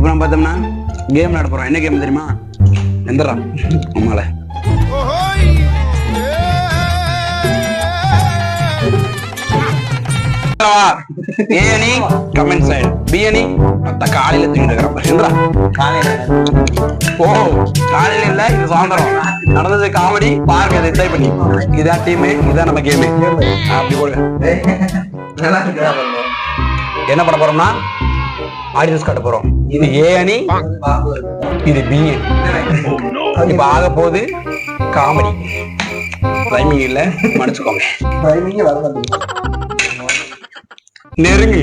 இப்போ நம்ம பார்த்தோம்னா கேம் விளையாட போறோம். என்ன கேம் தெரியுமா? எந்திரா அம்மால ஏ அணி கமெண்ட் சைடு, பி அணி காலையில தூங்கிட்டு இருக்கிறான். ஓ காலையில இல்ல, இது சாயந்தரம் நடந்தது காமெடி பாருங்க, அதை என்ஜாய் பண்ணி. இதான் டீமு, இதான் நம்ம கேமு. அப்படி போடுங்க. என்ன பண்ண போறோம்னா ஆடியன்ஸ் காட்ட போறோம். இது ஏ அணி, இது பி அணி. இப்ப ஆக போகுது காமெடி. ரைமிங் இல்ல, மன்னிச்சுக்கோங்க. நெருங்கு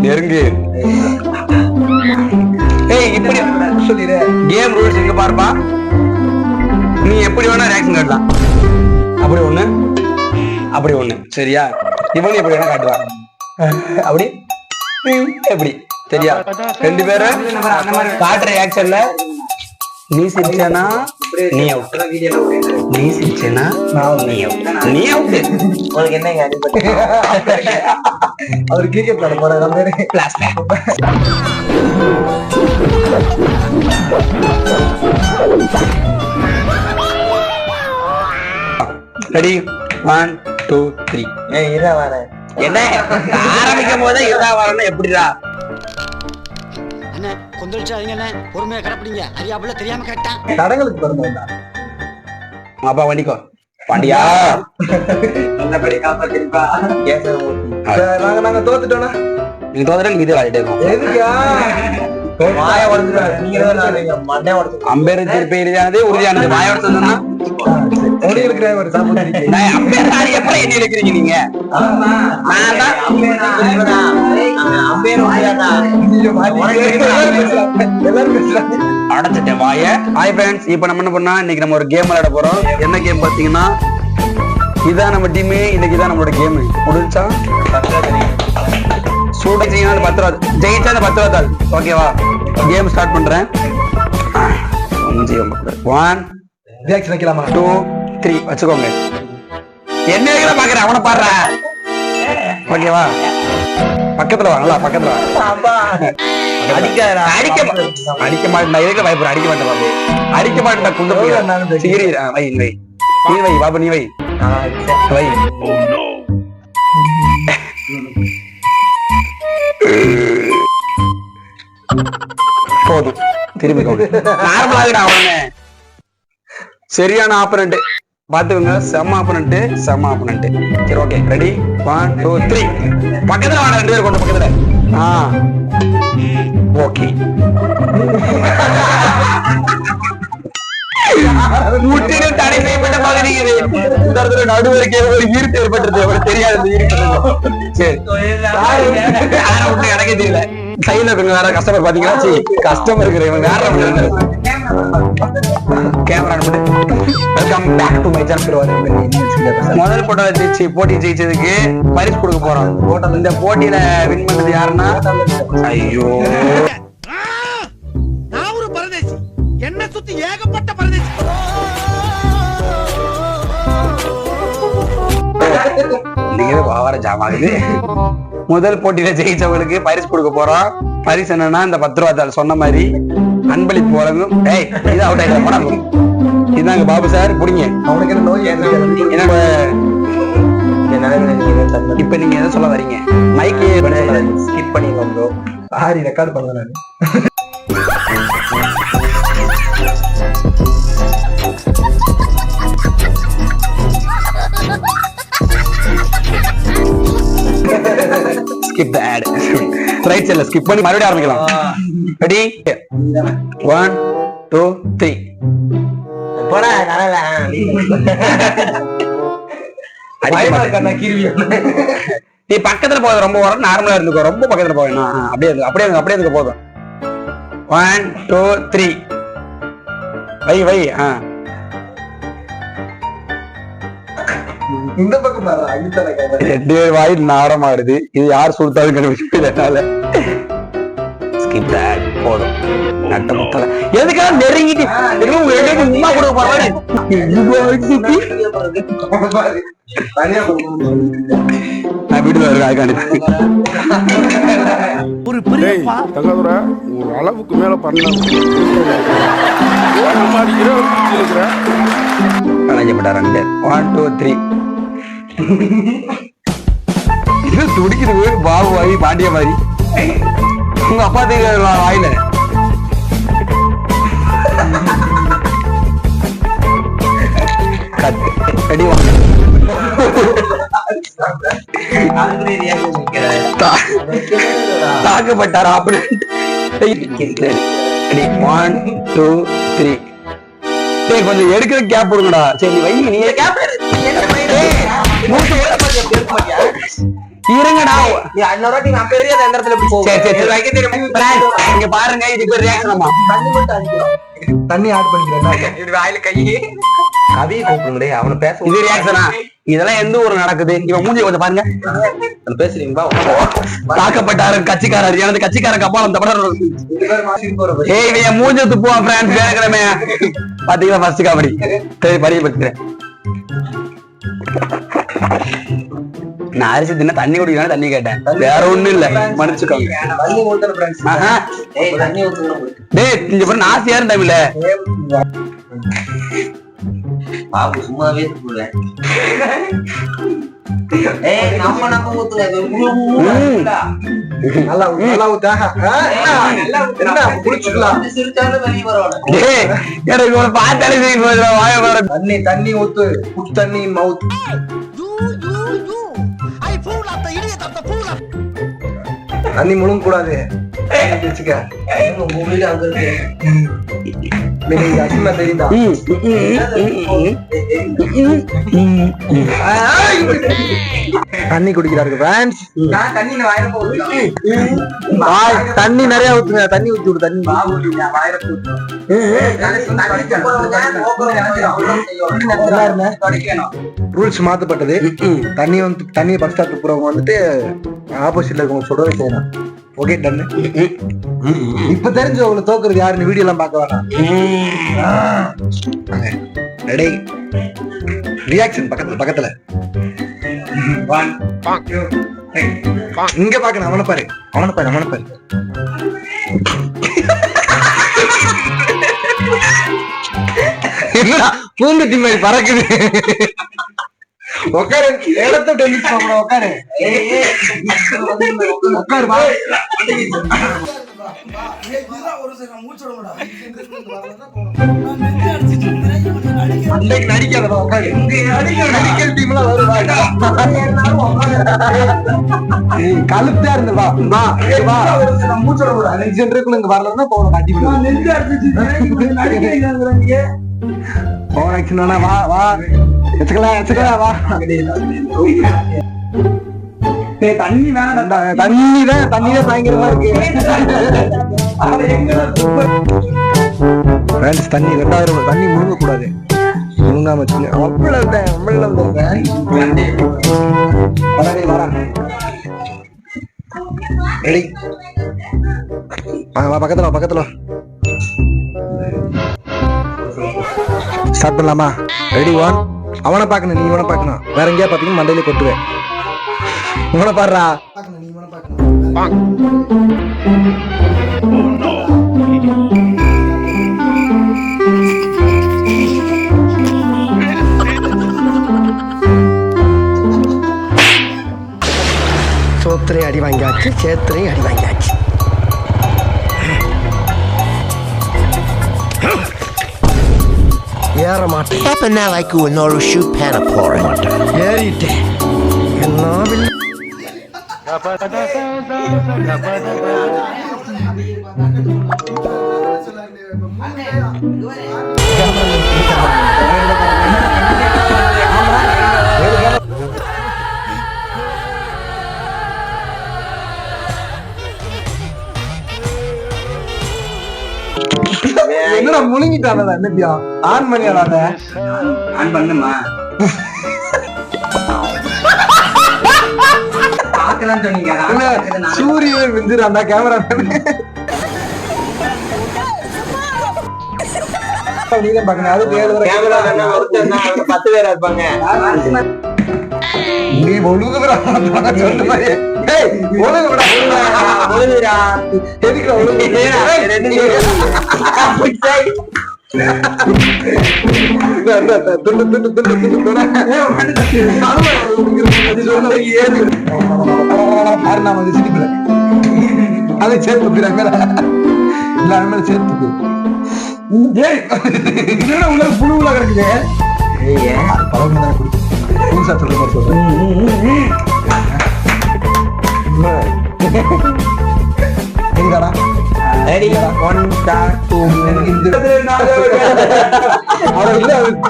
நெருங்கு. ஏய் இப்படி கேம் ரூல்ஸ் இங்க பாருப்பா. நீ எப்படி வேணா ரியாக்ஷன் காட்டலாம். அப்படி ஒண்ணு, அப்படி ஒண்ணு, சரியா? இவனு எப்படி வேணா காட்டுவான். அப்படி எப்படி, சரியா? ரெண்டு பேரும் காட்டுற ரியாக்ஷன்ல நீ சிரிச்சனா நீ அவுட், நீ சிரிச்சனா நீ அவுட், நீ அவுட். உங்களுக்கு என்னங்க அவர் கிரிக்கெட் விளையாட போறாரு. நம்ம கிளாஸ்ல ரெடி 1 2 3. இதா வர என்ன ஆரம்பிக்கும் போதே இதா வரணும். எப்படிடா அண்ணே கொந்தளிச்சாதீங்க அண்ணே, பொறுமையா கடப்பிடிங்க. அறியாப்புல தெரியாம கேட்டான். தடங்களுக்கு பிறந்தா அப்பா வண்டிக்கோ பாண்டியா. நாங்க தோத்துட்டோம்னா நீங்க தோத்துட்டா நீங்க இது ஆடிட்டே இருக்கோம். அம்பேர் திருப்பி இறுதியானது உறுதியானது. மாய உடச்சதுன்னா என்ன இருக்கிறீங்க நீங்க? அடைச்சிட்டேன் வாய. ஹாய் ஃப்ரெண்ட்ஸ், இப்ப நம்ம என்ன பண்ணா இன்னைக்கு நம்ம ஒரு கேம் விளையாட போறோம். என்ன கேம் பாத்தீங்கன்னா இதான் நம்ம டீமு. இன்னைக்கு இதான் நம்மளோட கேம். முடிஞ்சா சூடா 10 ரூபா ஜெயிச்சா 10 ரூபா தாள். ஓகேவா? கேம் ஸ்டார்ட் பண்றேன். 1 2 3 வச்சுக்கோங்க. என்ன பாக்குறேன் அவனை பாடுற. ஓகேவா? பக்கத்துல வாங்களா, பக்கத்துல அடிக்க மாட்டேன். எதுக்கு பயப்படுற? அடிக்க மாட்டேன், அடிக்க மாட்டேன். குண்டு போய் வை வை நீ வை பாபு, நீ வை வை. போதும், திரும்பி நார்மலாக அவனே சரியான ஆப்பனண்ட் பாத்துக்கோங்க. செம்ம ஆப்பனண்ட், செம்ம ஆப்பனண்ட். சரி ஓகே, ரெடி 1 2 3. பக்கத்துல வாங்க, ரெண்டு பேரும் கொண்டு பக்கத்துல. ஓகே. முற்றிலும் தடை செய்யப்பட்ட பகுதி இது. நடுவருக்கு ஒரு ஈர்ப்பு ஏற்பட்டது. அவருக்கு தெரியாது ஈர்ப்பு. சரி எனக்கே தெரியல. சைட்ல இவங்க வேற கஸ்டமர் பாத்தீங்களா? கஸ்டமர் இருக்கிற இவங்க வேற camera. Welcome back to my channel. முதல் போட்டி ஜெயிச்சதுக்கு பரிசு கொடுக்க போறோம். இந்த போட்டியில வின் பண்ணது யாருன்னா, ஐயோ நான் ஒரு பரதேசி, என்ன சுத்தி ஏகப்பட்ட பரதேசி. வார ஜாமாகுது. முதல் போட்டியில ஜெயிச்சவங்களுக்கு பரிசு கொடுக்க போறோம். பரிசு என்னன்னா இந்த 10 ரூபா தாள். சொன்ன மாதிரி அன்பளிப்பு வழங்கும். இது அவுட் ஆயிட்ட போனாங்க. இதாங்க பாபு சார், புடிங்க. அவனுக்கு என்ன நோய்? இப்ப நீங்க எதை சொல்ல வரீங்க? மைக்கே ஸ்கிப் பண்ணி வந்தோம். ஆரி ரெக்கார்ட் பண்ணுவேன். skip the ad. ரைட் சைடுல ஸ்கிப் பண்ணி மறுபடியும் ஆரம்பிக்கலாம். ரெடி 1 2 3. போடா நரல. நீ பக்கத்துல போறது ரொம்ப வரும். நார்மலா இருந்துக்கோ. ரொம்ப பக்கத்துல போவேன். அப்படியே இருக்க போதும். 1 2 3. வை வை. இந்த பக்கம் ரெண்டு பேர் வாயில் நாரமாடுது. இது யார் சுல்தான்னு கண்டுபிடிச்சு ஸ்கிப் தட். போதும் நட்ட முத்தல எதுக்காக நெருங்கிட்டு உமா கூட போறாரு நான் வீட்டுல இருக்கேன் ஒரு பெரிய தங்காதுரை ஒரு அளவுக்கு மேல பண்ணப்பட்டார் 2 1 2 3 இது துடிக்குது பாபு மாதிரி பாண்டிய மாதிரி உங்க அப்பா தெரியும் வாயில கத்து அடி தாக்கப்பட்டாரா அப்படி 1 2 3 கொஞ்சம் எடுக்கிற கேப் கொடுங்கடா சரி வை நீங்க கேப் இருங்கடா இன்னொரு வாட்டி நான் பெரிய அந்த இடத்துல இப்படி போறேன் இங்க பாருங்க இதுக்கு ரியாக்ஷன் தண்ணி ஆட் பண்ணிக்கிறேன் இது வாயில கை கதையை கூப்பிடுங்களே அவனை பேச இது ரியாக்ஷனா இதெல்லாம் எந்த ஊர்ல நடக்குது இவன் மூஞ்சி கொஞ்சம் பாருங்க பேசுறீங்களா தாக்கப்பட்டாரு கட்சிக்காரர் எனது கட்சிக்காரருக்கு அப்பா அந்த படம் ஏய் இவன் மூஞ்சி துப்புவான் பிரான்ஸ் வேறக்கிழமை பாத்தீங்களா ஃபர்ஸ்ட் கபடி சரி பரியப்படுத்துறேன் நான் அரிசி தின்ன தண்ணி குடிக்கலாம் தண்ணி கேட்டேன் வேற ஒண்ணும் இல்ல மன்னிச்சுக்கோங்க டேய் நான் சேரும் டைம்ல பாபு சும்மாவே சொல்றேன் நம்ம ஊத்துங்க நல்லா ஊத்தா தண்ணி ஊத்து புட் தண்ணி மவுத் தண்ணி முழுங்க கூடாது தெரியுதா தண்ணி குடிக்கிறாரு தண்ணி நிறைய ஊத்துங்க தண்ணி ஊத்தி விடு தண்ணி ரூல்ஸ் மாத்தப்பட்டது தண்ணி வந்து தண்ணியை பஸ் ஸ்டாப் போறவங்க வந்துட்டு ஆப்போசிட்ல இருக்கவங்க சொல்றதை செய்யணும் ஓகே டன்னு இப்ப தெரிஞ்சு உங்களை தோக்குறது யாருன்னு வீடியோ எல்லாம் பார்க்க வேணாம் ரெடி ரியாக்ஷன் பக்கத்துல இங்க பாக்கணும் அவனை பாரு பூந்துட்டி மாதிரி பறக்குது உட்காரு இடத்த உட்காரு நடிக்காதா உட்காரு மெடிக்கல் டீம்ல கழுத்தா இருந்து வா மூச்சோட ஒரு 5 சென்டருக்குள்ள இங்க வரலன்னா போன காட்டி போன வா வச்சுக்கலாம் வா தண்ணி வேணாம் தண்ணிதான் பயங்கரமா இருக்கு தண்ணி 2000 தண்ணி முழுங்க கூடாது முழுங்காம வச்சுங்க அவ்வளவு ரெடி பக்கத்துல ஸ்டார்ட் பண்ணலாமா ரெடி 1 அவனை பாக்கணும் நீ இவனை பாக்கணும் வேற எங்கேயா பாத்தீங்கன்னா மண்டையில கொட்டுவேன் இவனை பாடுறா நீ இவனை பாக்கணும் சோத்திரை அடி வாங்கியாச்சு சேத்திரை அடி வாங்கியாச்சு ஏற மாட்டேன் Happened now like you will not shoot Panapora. ஏறிட்டேன் என்ன என்னடா முழுங்கிட்டானடா என்னத்தியா ஆன் பண்ணியாடா ஆன் பண்ணுமா பாக்கலாம் சொன்னீங்க சூரியன் விந்துறான்டா கேமரா நீதான் பாக்கணும் அது கேமரா ஒருத்தர் 10 பேரா இருப்பாங்க. நீ ஒழுங்குறா சொல்ற மாதிரி ஒழுங்குடா ஒழுங்குடா. எதுக்கு ஒழுங்கு துண்டு துண்டு துண்டு துண்டு அதை சேர்த்து மேல இல்ல மேல சேர்த்துக்கு உள்ள புழுவுல கிடக்குது பழக்கம் தானே குடிச்சு புதுசா சொல்ற மாதிரி சொல்றேன் எங்கடா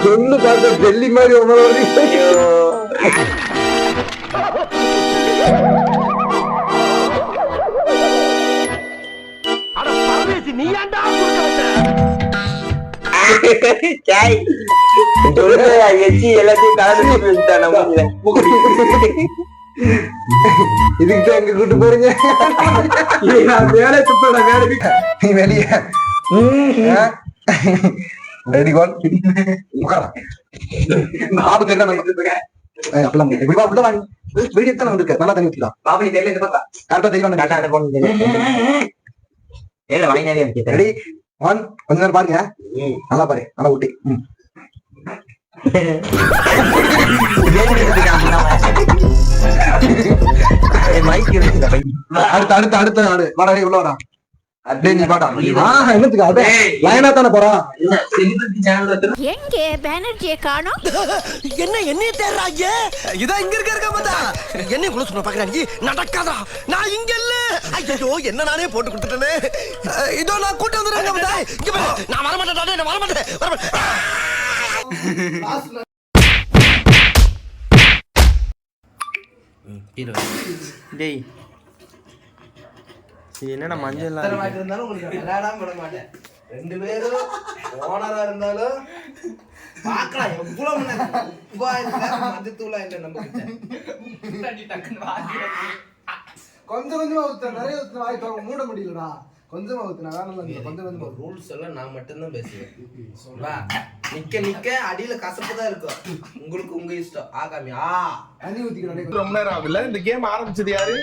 சொல்லு பார்த்த டெல்லி மாதிரி எல்லாத்தையும் கலந்து இதுக்கிட்ட எங்க கூட்டு போறீங்க வேலை துப்படா வேலை நீ வெளிய ரெடி கோல் உட்காரா ஆபத்து என்ன அப்பலாம் இப்படி உள்ள வாங்க வீடியோ எத்தனை வந்திருக்க நல்லா தண்ணி ஊத்திடா பாபி தெரியல இந்த பக்கா கரெக்டா தெரியும் கரெக்டா அந்த பொண்ணு ஏல வாங்கினே இருக்கு. ரெடி ஒன் கொஞ்ச நேரம் பாருங்க நல்லா பாரு நல்லா ஊட்டி அடுத்த அடுத்த அடுத்த நாடு வாடா உள்ள வாடா நீ வாடா என்னத்துக்கு லைனா தானே போறான் எங்கே பேனர்ஜியை காணோம் என்ன என்னைய தேடுறாங்க இதான் இங்க இருக்க பார்த்தா என்னைய குள்ள சொன்ன பாக்குறாங்க நடக்காதா நான் இங்க இல்ல ஐயோ என்ன நானே போட்டு கொடுத்துட்டேனே இதோ நான் கூட்டி வந்துறேன் பார்த்தா இங்க பாரு நான் வர மாட்டேன் நான் வர மாட்டேன் டேய் இது என்னடா மஞ்சள் இருந்தாலும் உங்களுக்கு விளையாடாம விட மாட்டேன். 2 பேரும் ஓனரா இருந்தாலும் பார்க்கலாம் எவ்வளவு மஞ்சத்தூளா இல்லை நம்ம கொஞ்சம் கொஞ்சமா ஊத்த நிறைய ஊத்த வாய்ப்பு மூட முடியலடா கொஞ்சமா ஊத்துனா கொஞ்சம் ரூல்ஸ் எல்லாம் நான் மட்டும்தான் பேசுவேன். நிக்க நிக்க அடியில கசப்பு தான் இருக்கும். உங்களுக்கு உங்க இஷ்டம். ஆகாமி தண்ணி ஊத்திக்கிறேன் ரொம்ப நேரம் ஆகுதுல்ல. இந்த கேம் ஆரம்பிச்சது யாரு?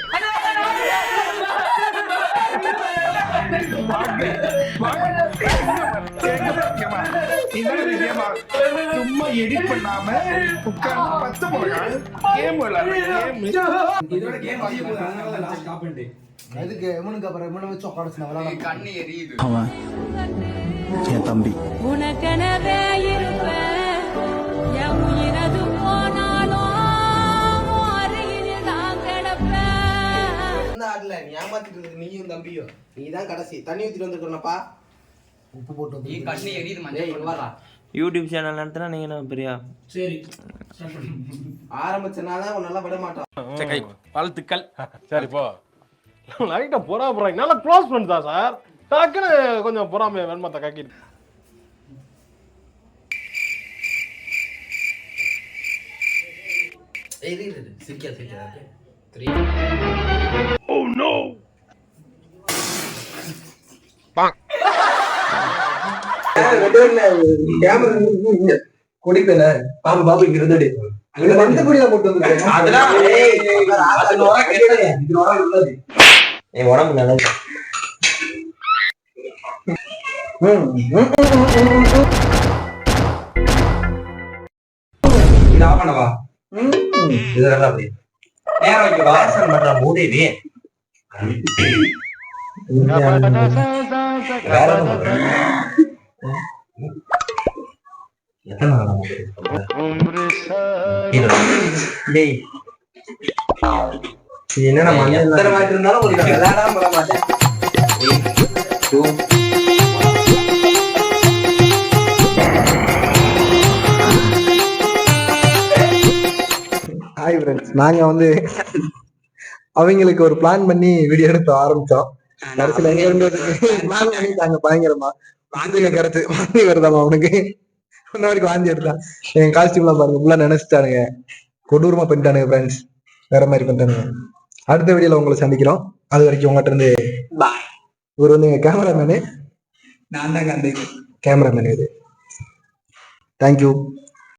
சும்மா எடிட் பண்ணாம உட்கார்ந்து பச்சை போறாங்க கேம் அதுக்கு எமனுக்கு அப்புறம் எமனை வச்சு உட்காந்து கண்ணு எரியுது. அவன் என் தம்பி உனக்கெனவே இருப்பேன் என் உயிரது போனாலும் அருகில் நான் கிடப்பேன். ஆடல நீ ஏமாத்திட்டு நீயும் தம்பியும் நீ தான் கடைசி. தண்ணி ஊத்திட்டு வந்துருக்கோம்ப்பா. உப்பு போட்டு நீ கண்ணு எரியுது மஞ்சள் வரா. யூடியூப் சேனல் நடத்தினா நீங்க என்ன பெரியா சரி ஆரம்பிச்சனால உன்னால விட மாட்டோம். வாழ்த்துக்கள். சரி போ. லைட்டா போறாங்க நல்லா க்ளோஸ் பண்ணிட்டா சார். டக்குன்னு கொஞ்சம் பொறாமைய வெண்மத்தை காக்கிட்டு சிரிக்காது. Oh no. குடிப்பேல பாபு பாபு இங்க இருந்து வந்து குடியா போட்டு வந்து அதெல்லாம் என் உடம்பு நல்லது. பண்ணவா இதெல்லாம் அப்படி நேரம் வைக்க வாசன் பண்ற மூதேவி வேற எத்தனை டேய் என்னடா மஞ்சள் எத்தனை மாட்டி இருந்தாலும் உங்களுக்கு விளையாடாம விட மாட்டேன். ஹாய் ஃப்ரெண்ட்ஸ், நாங்க வந்து அவங்களுக்கு ஒரு பிளான் பண்ணி வீடியோ எடுத்து ஆரம்பிச்சோம். கடைசியில எங்க இருந்து பிளான் பண்ணிட்டாங்க பயங்கரமா. வாந்தி கருத்து வாந்தி வருதாமா அவனுக்கு இன்ன வரைக்கும் வாந்தி எடுத்தான். என் காஸ்டியூம்லாம் பாருங்க ஃபுல்லா நினைச்சிட்டானுங்க, கொடூரமா பண்ணிட்டானுங்க ஃப்ரெண்ட்ஸ், வேற மாதிரி பண்ணிட்டானுங்க. அடுத்த வீடியோல உங்களை சந்திக்கிறோம். அது வரைக்கும் உங்ககிட்ட இருந்து இவர் வந்து எங்க கேமராமேனு, நான் தாங்க அந்த கேமராமேன் இது தேங்க்யூ.